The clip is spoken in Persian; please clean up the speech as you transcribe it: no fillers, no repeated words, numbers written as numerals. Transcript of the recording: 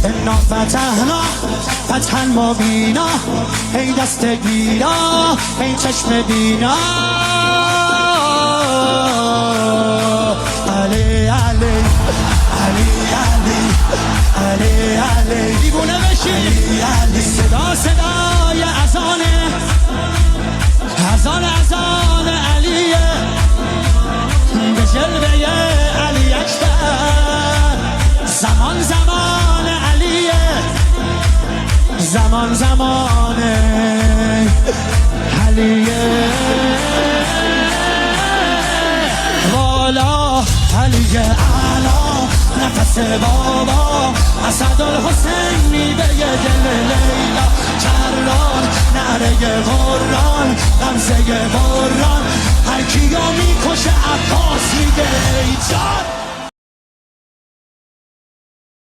انا فتحنا فتحا مبینا، ای دست گیرا ای چشم بینا. علی علی علی علی علی علی دیوونه بشی. علی صدا صدای اذانه، اذان علیه، به جلوه علی اکبر. زمان زمان علیه، زمان زمان علیه. والا علی اعلا نفس بابا، اسدالحسین میوه دل لیلا. کران نعره قرآن غمزه قرآن، هر کیو میکشه عباس میگه ای جان.